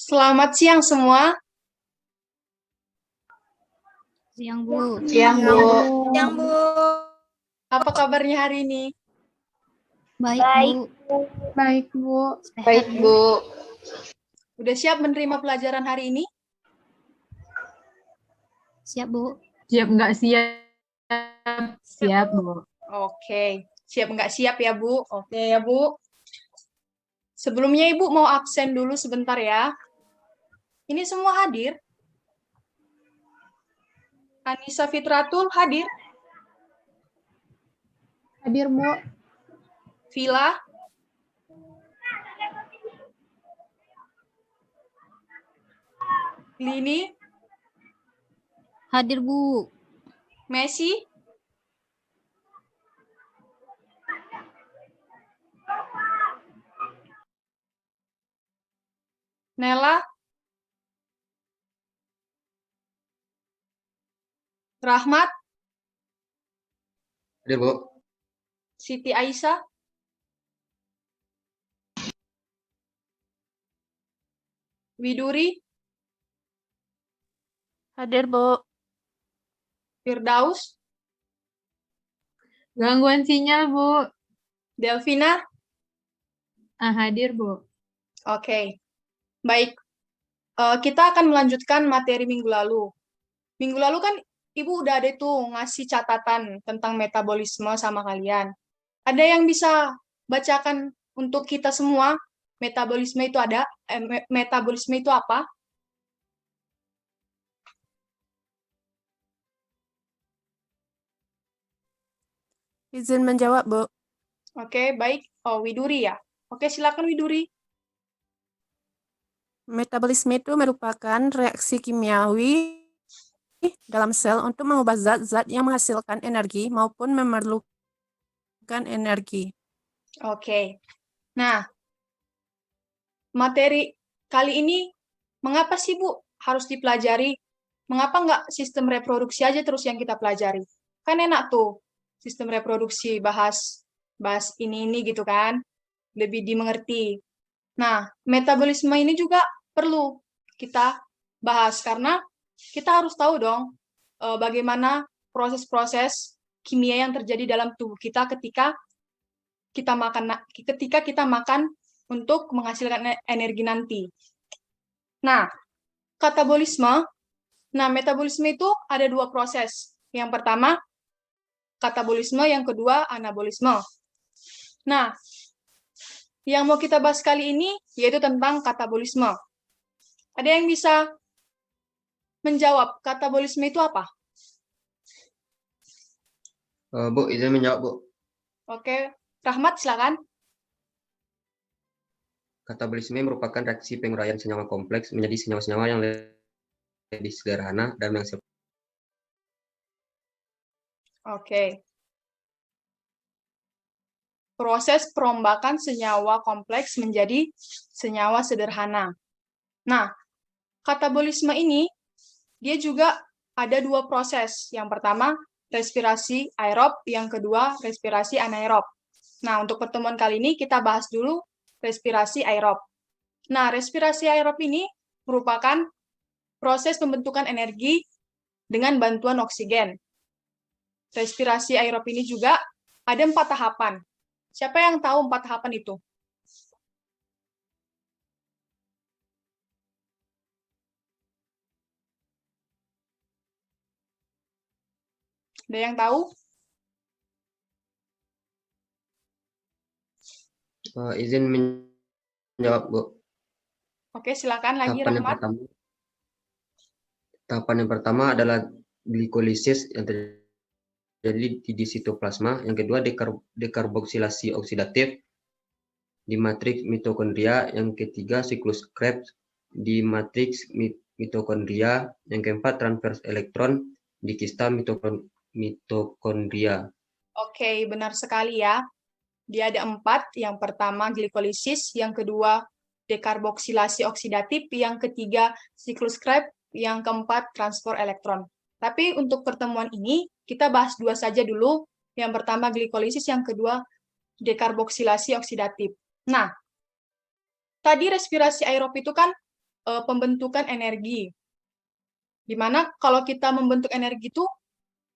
Selamat siang semua. Siang, Bu. Siang, Bu. Siang, Bu. Apa kabarnya hari ini? Baik, Baik. Bu. Baik, Bu. Sehat, Baik, Bu. Udah siap menerima pelajaran hari ini? Siap, Bu. Siap nggak siap? Siap, Bu. Oke. Siap nggak siap ya, Bu? Oke ya, Bu. Sebelumnya Ibu mau absen dulu sebentar ya. Ini semua hadir? Anissa Fitratul hadir? Hadir, Bu. Vila? Lini? Hadir, Bu. Messi? Nela? Rahmat? Hadir, Bu. Siti Aisyah? Widuri? Hadir, Bu. Firdaus? Gangguan sinyal, Bu. Delvina? Hadir, Bu. Oke. Baik. Kita akan melanjutkan materi minggu lalu. Minggu lalu kan Ibu udah ada tuh ngasih catatan tentang metabolisme sama kalian. Ada yang bisa bacakan untuk kita semua? Metabolisme itu metabolisme itu apa? Izin menjawab, Bu. Oke, baik. Oh, Widuri ya. Oke, silakan Widuri. Metabolisme itu merupakan reaksi kimiawi dalam sel untuk mengubah zat-zat yang menghasilkan energi maupun memerlukan energi. Oke. Nah, materi kali ini mengapa sih Bu harus dipelajari? Mengapa nggak sistem reproduksi aja terus yang kita pelajari? Kan enak tuh sistem reproduksi bahas ini gitu kan, lebih dimengerti. Nah, metabolisme ini juga perlu kita bahas karena kita harus tahu dong bagaimana proses-proses kimia yang terjadi dalam tubuh kita ketika kita makan untuk menghasilkan energi nanti. Nah, metabolisme itu ada dua proses. Yang pertama, katabolisme, yang kedua, anabolisme. Nah, yang mau kita bahas kali ini yaitu tentang katabolisme. Ada yang bisa menjawab katabolisme itu apa? Bu, izin menjawab, Bu. Oke, Rahmat silakan. Katabolisme merupakan reaksi penguraian senyawa kompleks menjadi senyawa-senyawa yang lebih sederhana dan menghasilkan. Oke. Proses perombakan senyawa kompleks menjadi senyawa sederhana. Nah, katabolisme ini dia juga ada dua proses. Yang pertama, respirasi aerob, yang kedua, respirasi anaerob. Nah, untuk pertemuan kali ini kita bahas dulu respirasi aerob. Nah, respirasi aerob ini merupakan proses pembentukan energi dengan bantuan oksigen. Respirasi aerob ini juga ada 4 tahapan. Siapa yang tahu 4 tahapan itu? Ada yang tahu? Izin menjawab, Bu. Oke, silakan lagi, Rahmat. Tahapan yang pertama adalah glikolisis yang terjadi di sitoplasma. Yang kedua, dekarboksilasi oksidatif di matriks mitokondria. Yang ketiga, siklus Krebs di matriks mitokondria. Yang keempat, transfer elektron di kista mitokondria. Oke, benar sekali ya. Dia ada 4. Yang pertama, glikolisis. Yang kedua, dekarboksilasi oksidatif. Yang ketiga, siklus Krebs. Yang keempat, transfer elektron. Tapi untuk pertemuan ini, kita bahas 2 saja dulu. Yang pertama, glikolisis. Yang kedua, dekarboksilasi oksidatif. Nah, tadi respirasi aerob itu kan pembentukan energi. Dimana kalau kita membentuk energi itu,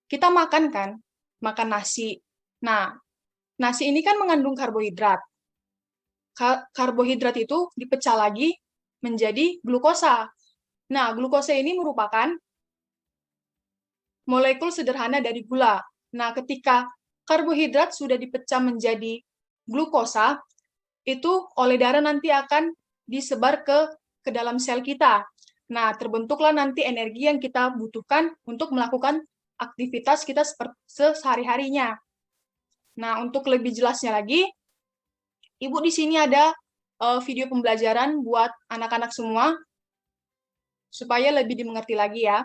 kita makan kan, makan nasi. Nah, nasi ini kan mengandung karbohidrat. Karbohidrat itu dipecah lagi menjadi glukosa. Nah, glukosa ini merupakan molekul sederhana dari gula. Nah, ketika karbohidrat sudah dipecah menjadi glukosa, itu oleh darah nanti akan disebar ke dalam sel kita. Nah, terbentuklah nanti energi yang kita butuhkan untuk melakukan aktivitas kita sehari-harinya. Nah, untuk lebih jelasnya lagi, Ibu di sini ada video pembelajaran buat anak-anak semua, supaya lebih dimengerti lagi ya.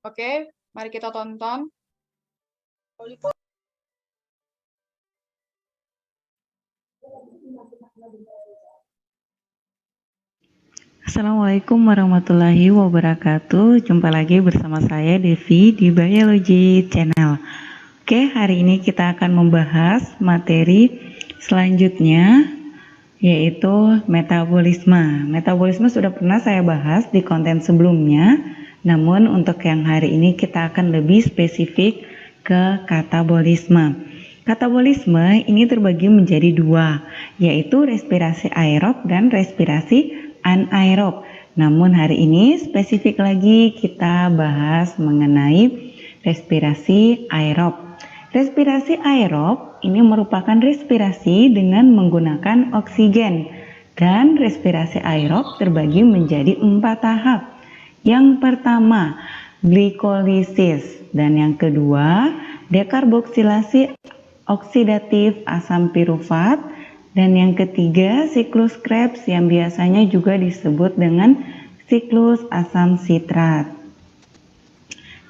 Oke, mari kita tonton. Assalamualaikum warahmatullahi wabarakatuh. Jumpa lagi bersama saya Devi di Biology Channel. Oke, hari ini kita akan membahas materi selanjutnya, yaitu metabolisme. Metabolisme sudah pernah saya bahas di konten sebelumnya, namun untuk yang hari ini kita akan lebih spesifik ke katabolisme. Katabolisme ini terbagi menjadi dua, yaitu respirasi aerob dan respirasi anaerob. Namun hari ini spesifik lagi kita bahas mengenai respirasi aerob. Respirasi aerob ini merupakan respirasi dengan menggunakan oksigen, dan respirasi aerob terbagi menjadi 4 tahap. Yang pertama, glikolisis, dan yang kedua, dekarboksilasi oksidatif asam pirufat, dan yang ketiga, siklus Krebs yang biasanya juga disebut dengan siklus asam sitrat.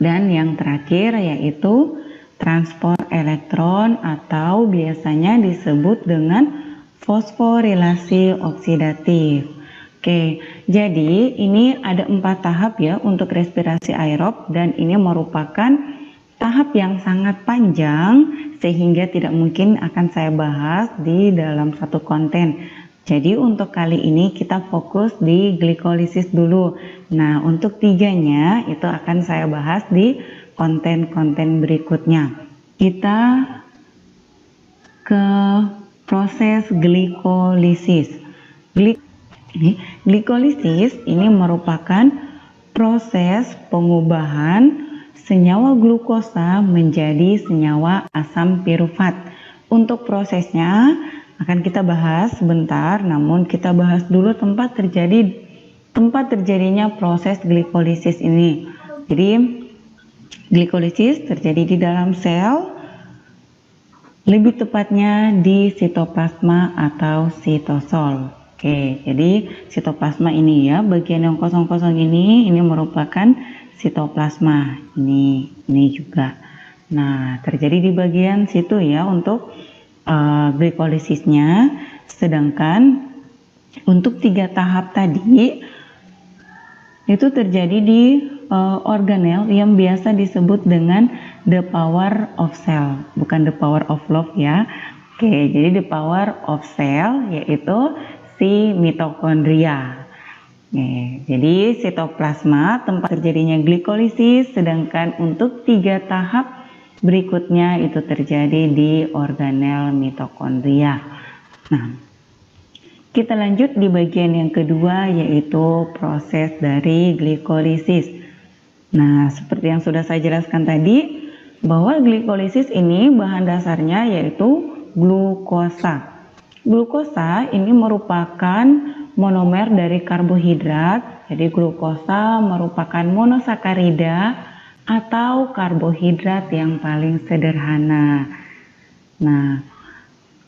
Dan yang terakhir yaitu transport elektron atau biasanya disebut dengan fosforilasi oksidatif. Oke, jadi ini ada 4 tahap ya untuk respirasi aerob, dan ini merupakan tahap yang sangat panjang sehingga tidak mungkin akan saya bahas di dalam satu konten. Jadi untuk kali ini kita fokus di glikolisis dulu. Nah, untuk 3-nya itu akan saya bahas di konten-konten berikutnya. Kita ke proses glikolisis. Glikolisis ini merupakan proses pengubahan senyawa glukosa menjadi senyawa asam pirufat. Untuk prosesnya akan kita bahas sebentar, namun kita bahas dulu tempat terjadinya proses glikolisis ini. Jadi glikolisis terjadi di dalam sel, lebih tepatnya di sitoplasma atau sitosol. Oke, jadi sitoplasma ini ya, bagian yang kosong-kosong ini merupakan sitoplasma. Ini juga. Nah, terjadi di bagian situ ya untuk glikolisisnya. Sedangkan untuk 3 tahap tadi itu terjadi di organel yang biasa disebut dengan the power of cell, bukan the power of love ya. Oke, jadi the power of cell yaitu si mitokondria. Jadi sitoplasma tempat terjadinya glikolisis, sedangkan untuk 3 tahap berikutnya itu terjadi di organel mitokondria. Nah, kita lanjut di bagian yang kedua, yaitu proses dari glikolisis. Nah, seperti yang sudah saya jelaskan tadi, bahwa glikolisis ini bahan dasarnya yaitu glukosa. Glukosa ini merupakan monomer dari karbohidrat. Jadi glukosa merupakan monosakarida atau karbohidrat yang paling sederhana. Nah,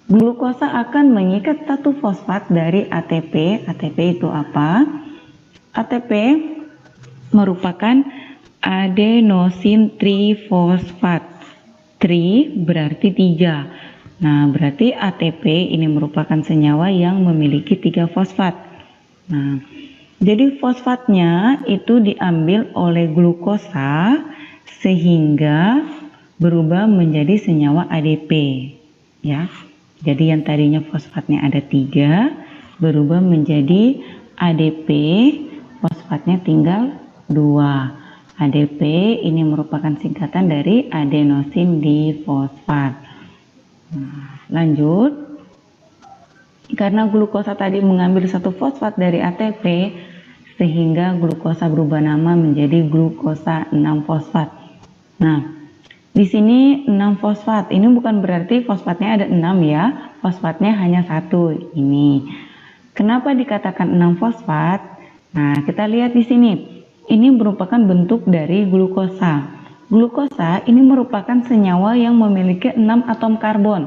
glukosa akan mengikat satu fosfat dari ATP. ATP itu apa? ATP merupakan adenosin trifosfat. Tri berarti 3. Nah, berarti ATP ini merupakan senyawa yang memiliki 3 fosfat. Nah, jadi fosfatnya itu diambil oleh glukosa sehingga berubah menjadi senyawa ADP ya. Jadi yang tadinya fosfatnya ada 3 berubah menjadi ADP fosfatnya tinggal 2. ADP ini merupakan singkatan dari adenosin difosfat. Nah, lanjut. Karena glukosa tadi mengambil satu fosfat dari ATP, sehingga glukosa berubah nama menjadi glukosa 6-fosfat. Nah, di sini 6 fosfat. Ini bukan berarti fosfatnya ada 6 ya. Fosfatnya hanya 1 ini. Kenapa dikatakan 6 fosfat? Nah, kita lihat di sini. Ini merupakan bentuk dari glukosa. Glukosa ini merupakan senyawa yang memiliki 6 atom karbon.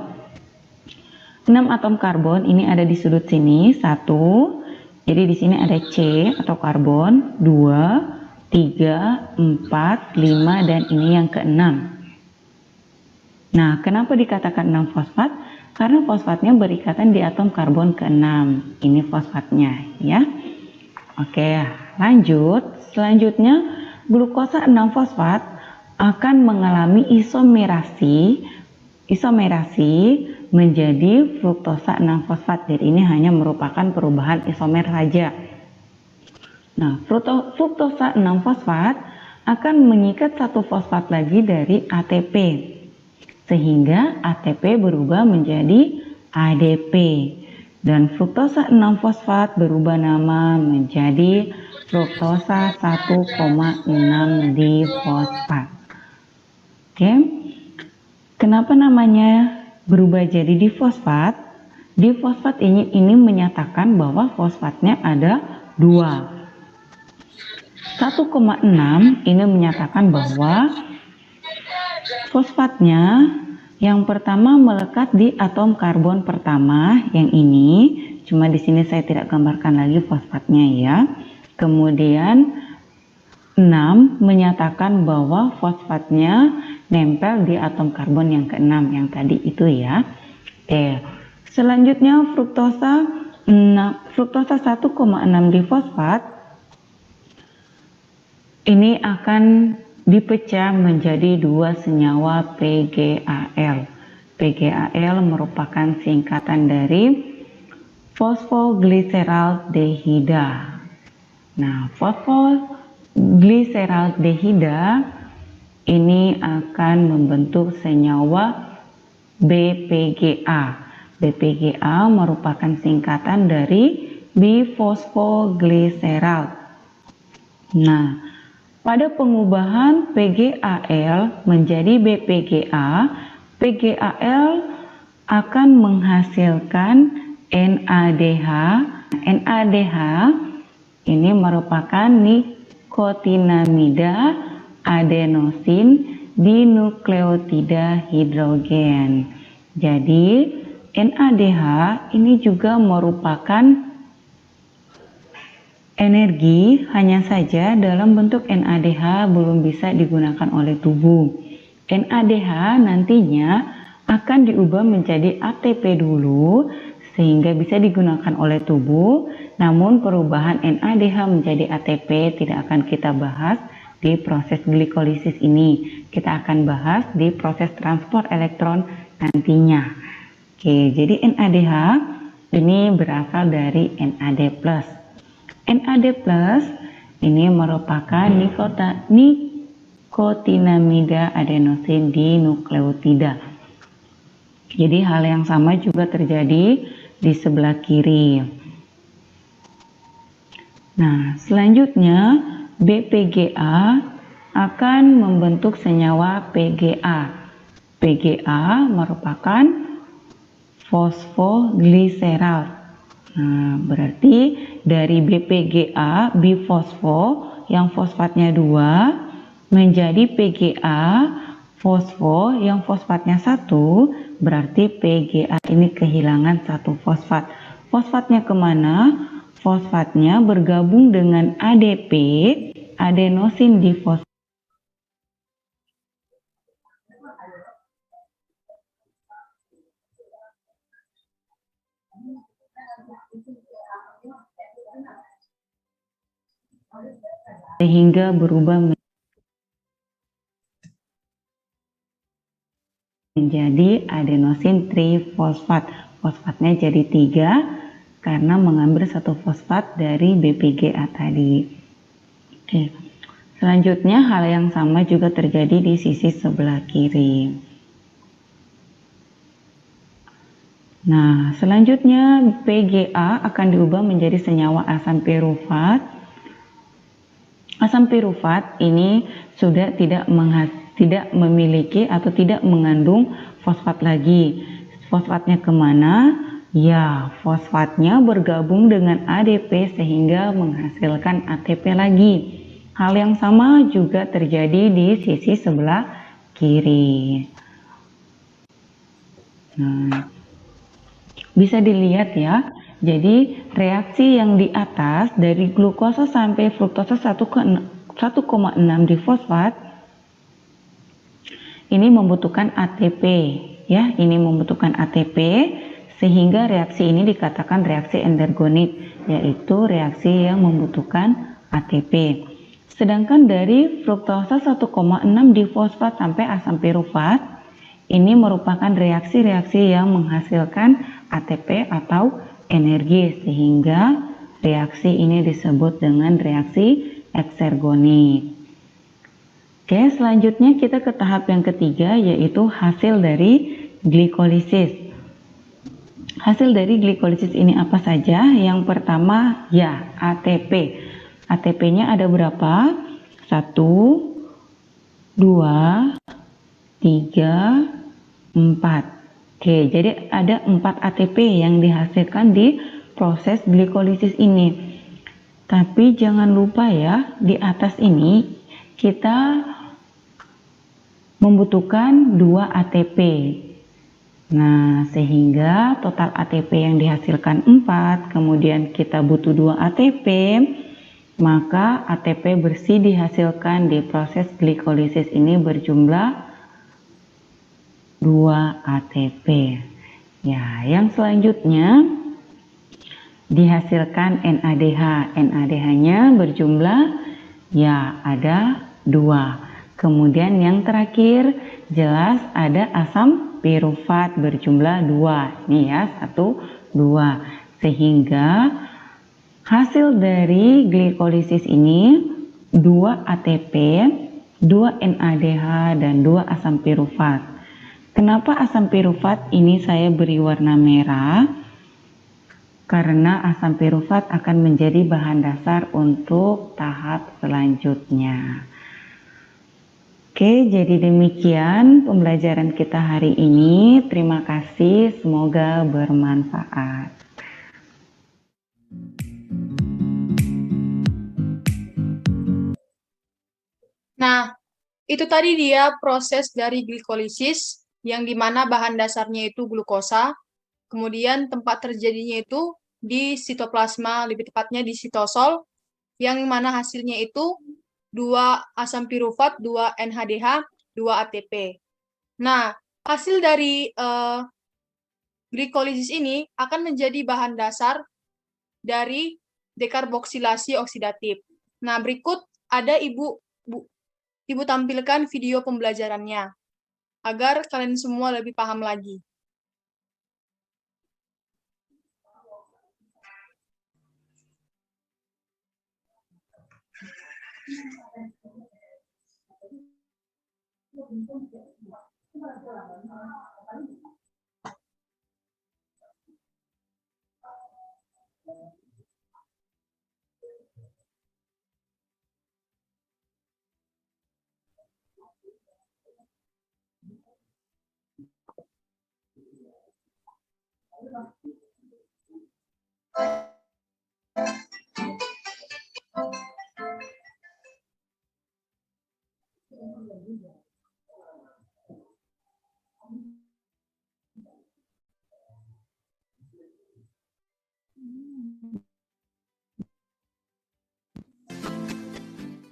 6 atom karbon ini ada di sudut sini, 1. Jadi di sini ada C atau karbon, 2, 3, 4, 5, dan ini yang ke-6. Nah, kenapa dikatakan 6 fosfat? Karena fosfatnya berikatan di atom karbon ke-6. Ini fosfatnya ya. Oke, lanjut. Selanjutnya, glukosa 6-fosfat akan mengalami isomerasi menjadi fruktosa 6-fosfat. Jadi ini hanya merupakan perubahan isomer saja. Nah, fruktosa 6-fosfat akan mengikat satu fosfat lagi dari ATP. Sehingga ATP berubah menjadi ADP. Dan fruktosa 6-fosfat berubah nama menjadi fruktosa 1,6 difosfat. Oke. Kenapa namanya berubah jadi difosfat? Difosfat ini menyatakan bahwa fosfatnya ada 2. 1,6 ini menyatakan bahwa fosfatnya yang pertama melekat di atom karbon pertama, yang ini. Cuma di sini saya tidak gambarkan lagi fosfatnya ya. Kemudian 6 menyatakan bahwa fosfatnya nempel di atom karbon yang ke-6 yang tadi itu ya. Oke. Selanjutnya fruktosa 1,6 difosfat ini akan dipecah menjadi 2 senyawa PgAl. PgAl merupakan singkatan dari fosfoglyceraldehida. Nah, fosfoglyceraldehida ini akan membentuk senyawa BPGA. BPGA merupakan singkatan dari bifosfoglycerald. Nah, pada pengubahan PgAl menjadi BPGA, PgAl akan menghasilkan NADH. NADH ini merupakan nikotinamida adenosin dinukleotida hidrogen. Jadi NADH ini juga merupakan energi, hanya saja dalam bentuk NADH belum bisa digunakan oleh tubuh. NADH nantinya akan diubah menjadi ATP dulu sehingga bisa digunakan oleh tubuh. Namun perubahan NADH menjadi ATP tidak akan kita bahas di proses glikolisis ini. Kita akan bahas di proses transport elektron nantinya. Oke, jadi NADH ini berasal dari NAD+. NAD+ ini merupakan nikotinamida adenosin dinukleotida. Jadi hal yang sama juga terjadi di sebelah kiri. Nah, selanjutnya BPGA akan membentuk senyawa PGA. PGA merupakan fosfoglycerald. Nah, berarti dari BPGA, bifosfo, yang fosfatnya 2, menjadi PGA, fosfo, yang fosfatnya 1, berarti PGA ini kehilangan satu fosfat. Fosfatnya kemana? Fosfatnya bergabung dengan ADP, adenosin difosfat. Sehingga berubah menjadi adenosin trifosfat. Fosfatnya jadi 3 karena mengambil satu fosfat dari BPGA tadi. Oke. Selanjutnya hal yang sama juga terjadi di sisi sebelah kiri. Nah, selanjutnya PGA akan diubah menjadi senyawa asam pirufat. Asam pirufat ini sudah tidak memiliki atau tidak mengandung fosfat lagi. Fosfatnya kemana? Ya, fosfatnya bergabung dengan ADP sehingga menghasilkan ATP lagi. Hal yang sama juga terjadi di sisi sebelah kiri. Nah, bisa dilihat ya, jadi reaksi yang di atas dari glukosa sampai fruktosa 1,6 difosfat ini membutuhkan ATP ya, ini membutuhkan ATP sehingga reaksi ini dikatakan reaksi endergonik, yaitu reaksi yang membutuhkan ATP. Sedangkan dari fruktosa 1,6 difosfat sampai asam pirufat ini merupakan reaksi-reaksi yang menghasilkan ATP atau energi, sehingga reaksi ini disebut dengan reaksi eksergonik. Oke, selanjutnya kita ke tahap yang ketiga, yaitu hasil dari glikolisis. Hasil dari glikolisis ini apa saja? Yang pertama ya ATP. ATP-nya ada berapa? 1, 2, 3, 4. Oke, jadi ada 4 ATP yang dihasilkan di proses glikolisis ini. Tapi jangan lupa ya, di atas ini kita membutuhkan 2 ATP. Nah, sehingga total ATP yang dihasilkan 4, kemudian kita butuh 2 ATP, maka ATP bersih dihasilkan di proses glikolisis ini berjumlah 2 ATP. Ya, yang selanjutnya dihasilkan NADH. NADH-nya berjumlah ya ada 2. Kemudian yang terakhir jelas ada asam pirufat berjumlah 2. Nih ya, 1, 2. Sehingga hasil dari glikolisis ini 2 ATP, 2 NADH, dan 2 asam pirufat. Kenapa asam pirufat ini saya beri warna merah? Karena asam pirufat akan menjadi bahan dasar untuk tahap selanjutnya. Oke, jadi demikian pembelajaran kita hari ini. Terima kasih, semoga bermanfaat. Nah, itu tadi dia proses dari glikolisis, yang dimana bahan dasarnya itu glukosa, kemudian tempat terjadinya itu di sitoplasma, lebih tepatnya di sitosol, yang mana hasilnya itu 2 asam pirufat, 2 NADH, 2 ATP. Nah, hasil dari glikolisis ini akan menjadi bahan dasar dari dekarboksilasi oksidatif. Nah, berikut ada Ibu tampilkan video pembelajarannya, agar kalian semua lebih paham lagi.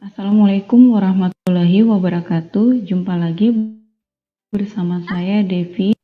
Assalamualaikum warahmatullahi wabarakatuh. Jumpa lagi bersama saya Devi.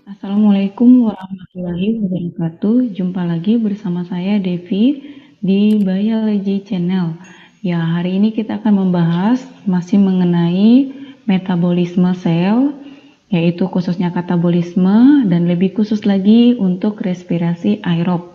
Assalamualaikum warahmatullahi wabarakatuh. Jumpa lagi bersama saya Devi di Biology Channel. Ya, hari ini kita akan membahas masih mengenai metabolisme sel, yaitu khususnya katabolisme dan lebih khusus lagi untuk respirasi aerob.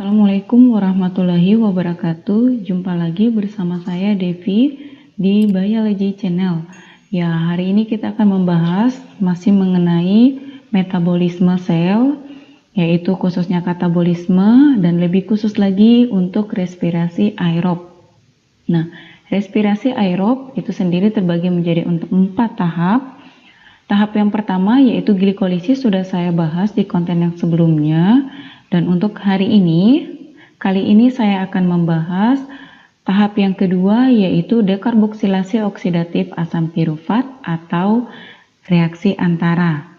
Assalamualaikum warahmatullahi wabarakatuh. Jumpa lagi bersama saya Devi di Biology Channel. Ya, hari ini kita akan membahas masih mengenai metabolisme sel, yaitu khususnya katabolisme dan lebih khusus lagi untuk respirasi aerob. Nah, respirasi aerob itu sendiri terbagi menjadi untuk 4 tahap. Tahap yang pertama yaitu glikolisis sudah saya bahas di konten yang sebelumnya. Dan untuk hari ini, kali ini saya akan membahas tahap yang kedua yaitu dekarboksilasi oksidatif asam pirufat atau reaksi antara.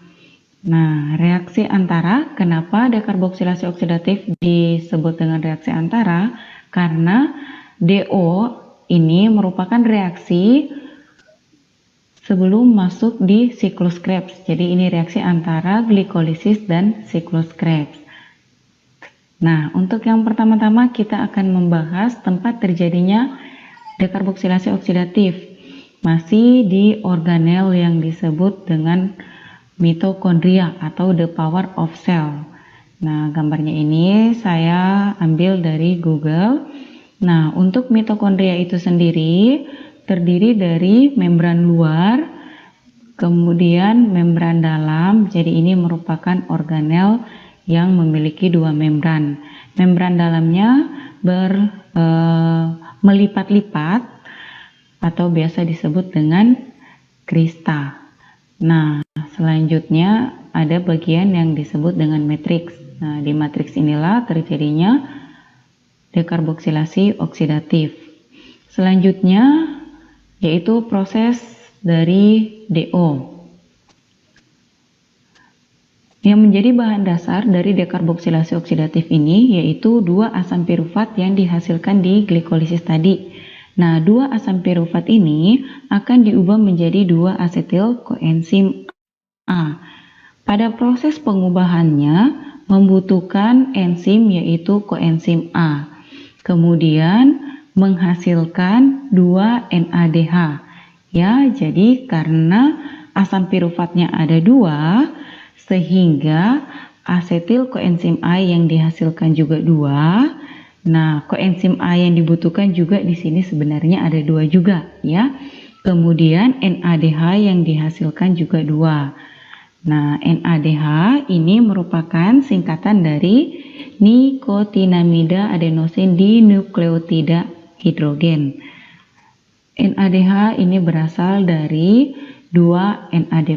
Nah, reaksi antara, kenapa dekarboksilasi oksidatif disebut dengan reaksi antara? Karena DO ini merupakan reaksi sebelum masuk di siklus Krebs. Jadi ini reaksi antara glikolisis dan siklus Krebs. Nah, untuk yang pertama-tama kita akan membahas tempat terjadinya dekarboksilasi oksidatif. Masih di organel yang disebut dengan mitokondria atau the power of cell. Nah, gambarnya ini saya ambil dari Google. Nah, untuk mitokondria itu sendiri terdiri dari membran luar, kemudian membran dalam. Jadi ini merupakan organel yang memiliki 2 membran. Membran dalamnya melipat-lipat atau biasa disebut dengan krista. Nah, selanjutnya ada bagian yang disebut dengan matriks. Nah, di matriks inilah terjadinya dekarboksilasi oksidatif. Selanjutnya yaitu proses dari DO. Yang menjadi bahan dasar dari dekarboksilasi oksidatif ini yaitu 2 asam pirufat yang dihasilkan di glikolisis tadi. Nah, 2 asam pirufat ini akan diubah menjadi 2 asetil koenzim A. Pada proses pengubahannya membutuhkan enzim yaitu koenzim A. Kemudian menghasilkan 2 NADH. Ya, jadi karena asam pirufatnya ada 2, sehingga asetil koenzim A yang dihasilkan juga 2. Nah, koenzim A yang dibutuhkan juga di sini sebenarnya ada 2 juga, ya. Kemudian NADH yang dihasilkan juga 2. Nah, NADH ini merupakan singkatan dari nikotinamida adenosin dinukleotida hidrogen. NADH ini berasal dari 2 NAD+.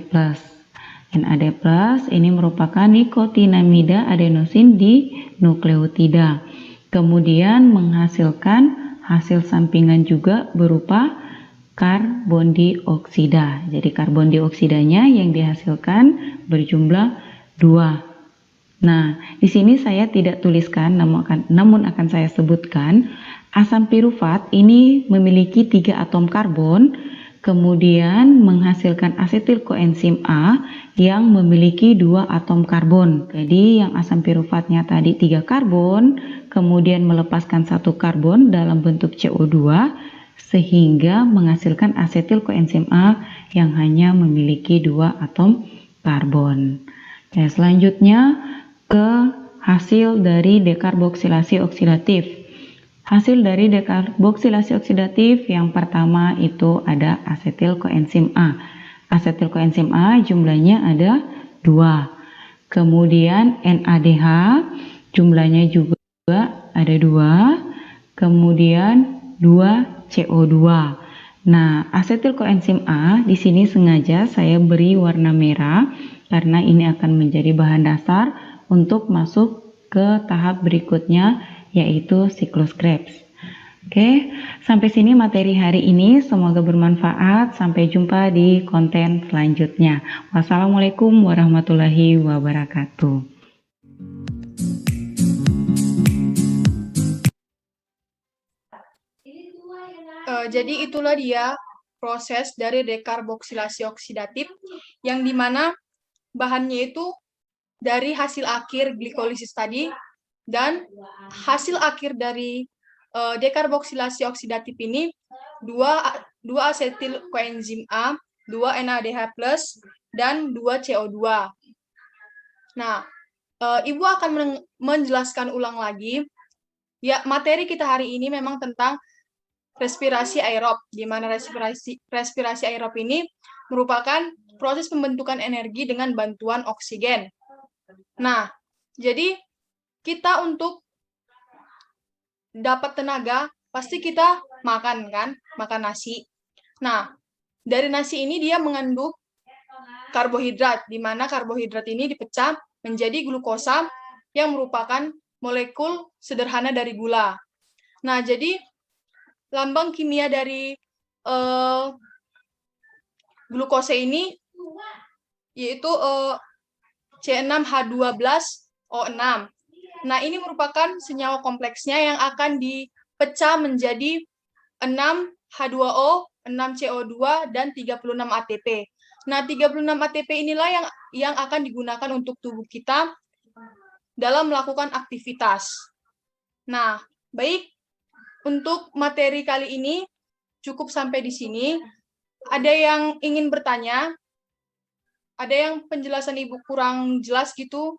NAD+ ini merupakan nikotinamida adenosin dinukleotida. Kemudian menghasilkan hasil sampingan juga berupa karbon dioksida. Jadi karbon dioksidanya yang dihasilkan berjumlah 2. Nah, di sini saya tidak tuliskan, namun akan saya sebutkan asam pirufat ini memiliki 3 atom karbon. kemudian menghasilkan asetil koenzim A yang memiliki 2 atom karbon. Jadi yang asam piruvatnya tadi 3 karbon, kemudian melepaskan 1 karbon dalam bentuk CO2 sehingga menghasilkan asetil koenzim A yang hanya memiliki 2 atom karbon. Ya, selanjutnya ke hasil dari dekarboksilasi oksidatif. Hasil dari dekarboksilasi oksidatif yang pertama itu ada asetil koenzim A. Asetil koenzim A jumlahnya ada 2. Kemudian NADH jumlahnya juga ada 2. Kemudian 2 CO2. Nah, asetil koenzim A di sini sengaja saya beri warna merah karena ini akan menjadi bahan dasar untuk masuk ke tahap berikutnya yaitu siklus Krebs. Oke, sampai sini materi hari ini, semoga bermanfaat. Sampai jumpa di konten selanjutnya. Wassalamualaikum warahmatullahi wabarakatuh. Jadi itulah dia proses dari dekarboksilasi oksidatif yang dimana bahannya itu dari hasil akhir glikolisis tadi, dan hasil akhir dari dekarboksilasi oksidatif ini 2 asetil koenzim A, 2 NADH+, dan 2 CO2. Nah, Ibu akan menjelaskan ulang lagi. Ya, materi kita hari ini memang tentang respirasi aerob, di mana respirasi aerob ini merupakan proses pembentukan energi dengan bantuan oksigen. Nah, jadi kita untuk dapat tenaga, pasti kita makan kan, makan nasi. Nah, dari nasi ini dia mengandung karbohidrat, di mana karbohidrat ini dipecah menjadi glukosa yang merupakan molekul sederhana dari gula. Nah, jadi lambang kimia dari glukosa ini yaitu C6H12O6. Nah, ini merupakan senyawa kompleksnya yang akan dipecah menjadi 6H2O, 6CO2, dan 36 ATP. Nah, 36 ATP inilah yang akan digunakan untuk tubuh kita dalam melakukan aktivitas. Nah, baik, untuk materi kali ini cukup sampai di sini. Ada yang ingin bertanya? Ada yang penjelasan Ibu kurang jelas gitu?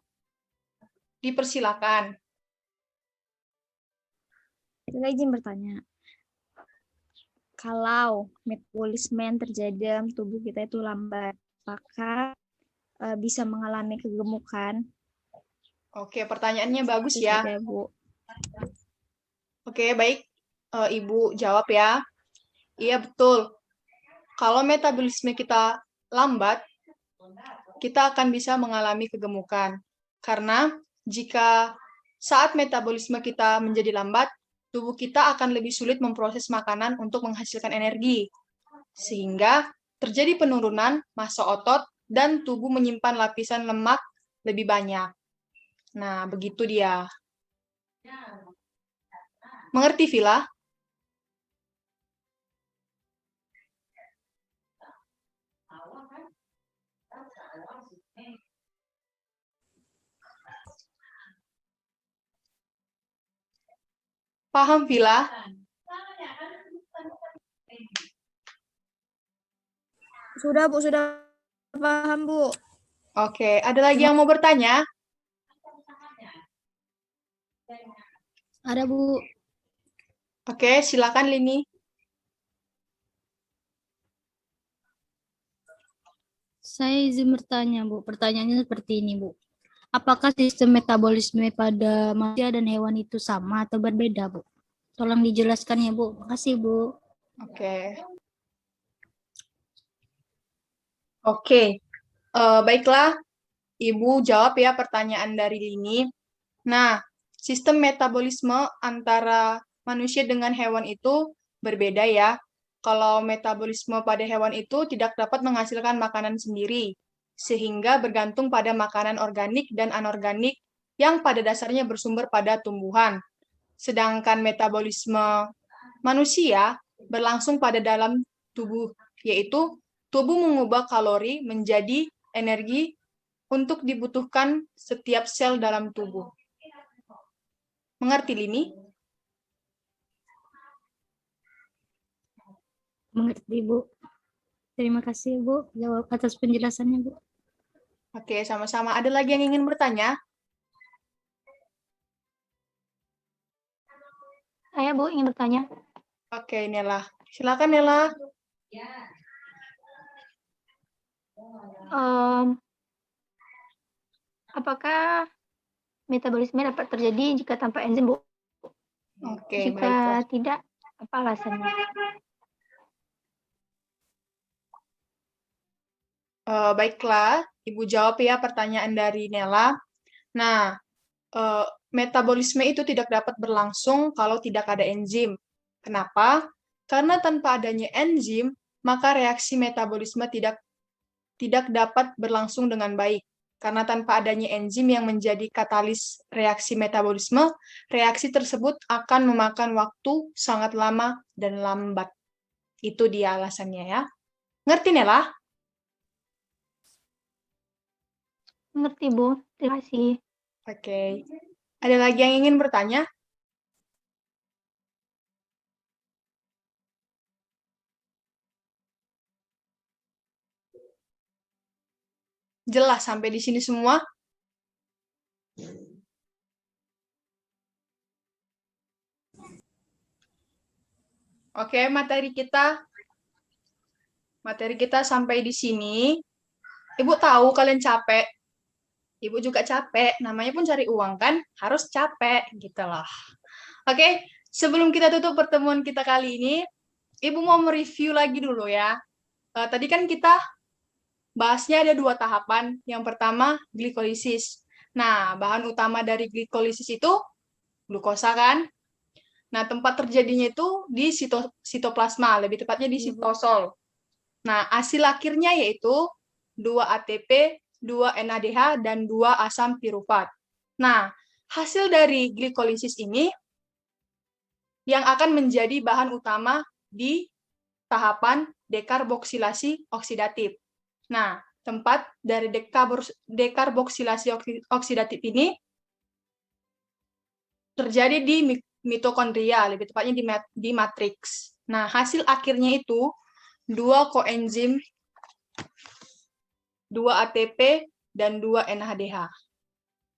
Dipersilakan. Saya izin bertanya. Kalau metabolisme yang terjadi dalam tubuh kita itu lambat, apakah bisa mengalami kegemukan? Oke, pertanyaannya bagus ya. Tidak, Bu. Oke, baik. Ibu jawab ya. Iya, betul. Kalau metabolisme kita lambat, kita akan bisa mengalami kegemukan. Karena jika saat metabolisme kita menjadi lambat, tubuh kita akan lebih sulit memproses makanan untuk menghasilkan energi. Sehingga terjadi penurunan massa otot dan tubuh menyimpan lapisan lemak lebih banyak. Nah, begitu dia. Mengerti, Vila? Paham, Vila? Sudah, Bu, sudah paham, Bu. Oke, ada lagi yang mau bertanya? Ada, Bu. Oke, silakan Lini. Saya izin bertanya, Bu. Pertanyaannya seperti ini, Bu. Apakah sistem metabolisme pada manusia dan hewan itu sama atau berbeda, Bu? Tolong dijelaskan ya, Bu. Makasih, Bu. Oke. Baiklah, Ibu jawab ya pertanyaan dari Lini. Nah, sistem metabolisme antara manusia dengan hewan itu berbeda ya. Kalau metabolisme pada hewan itu tidak dapat menghasilkan makanan sendiri, sehingga bergantung pada makanan organik dan anorganik yang pada dasarnya bersumber pada tumbuhan. Sedangkan metabolisme manusia berlangsung pada dalam tubuh yaitu tubuh mengubah kalori menjadi energi untuk dibutuhkan setiap sel dalam tubuh. Mengerti, Lini? Mengerti, Bu. Terima kasih, Bu, jawab atas penjelasannya, Bu. Oke, sama-sama. Ada lagi yang ingin bertanya? Saya, Bu, ingin bertanya. Oke, Nela. Silakan, Nela. Apakah metabolisme dapat terjadi jika tanpa enzim, Bu? Oke, baiklah. Jika tidak, apa alasannya? Baiklah, Ibu jawab ya pertanyaan dari Nela. Nah, metabolisme itu tidak dapat berlangsung kalau tidak ada enzim. Kenapa? Karena tanpa adanya enzim, maka reaksi metabolisme tidak dapat berlangsung dengan baik. Karena tanpa adanya enzim yang menjadi katalis reaksi metabolisme, reaksi tersebut akan memakan waktu sangat lama dan lambat. Itu dia alasannya ya. Ngerti, Nela? Mengerti, Bu. Terima kasih. Oke. Ada lagi yang ingin bertanya? Jelas sampai di sini semua? Oke, materi kita sampai di sini. Ibu tahu kalian capek. Ibu juga capek. Namanya pun cari uang kan, harus capek gitu loh. Oke, sebelum kita tutup pertemuan kita kali ini, Ibu mau mereview lagi dulu ya. Tadi kan kita bahasnya ada 2 tahapan. Yang pertama, glikolisis. Nah, bahan utama dari glikolisis itu glukosa kan? Nah, tempat terjadinya itu di sitoplasma, lebih tepatnya di sitosol. Nah, hasil akhirnya yaitu 2 ATP, 2 NADH, dan 2 asam pirufat. Nah, hasil dari glikolisis ini yang akan menjadi bahan utama di tahapan dekarboksilasi oksidatif. Nah, tempat dari dekarboksilasi oksidatif ini terjadi di mitokondria, lebih tepatnya di matriks. Nah, hasil akhirnya itu 2 koenzim, 2 ATP, dan 2 NADH.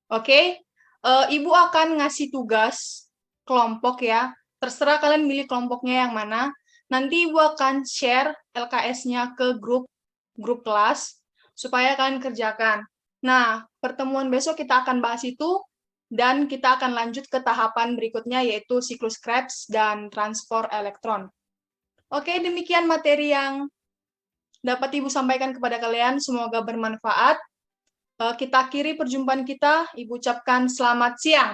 Oke, Ibu akan ngasih tugas kelompok ya. Terserah kalian milih kelompoknya yang mana. Nanti Ibu akan share LKS-nya ke grup kelas supaya kalian kerjakan. Nah, pertemuan besok kita akan bahas itu dan kita akan lanjut ke tahapan berikutnya yaitu siklus Krebs dan transport elektron. Oke, demikian materi yang dapat Ibu sampaikan kepada kalian. Semoga bermanfaat. Kita akhiri perjumpaan kita. Ibu ucapkan selamat siang.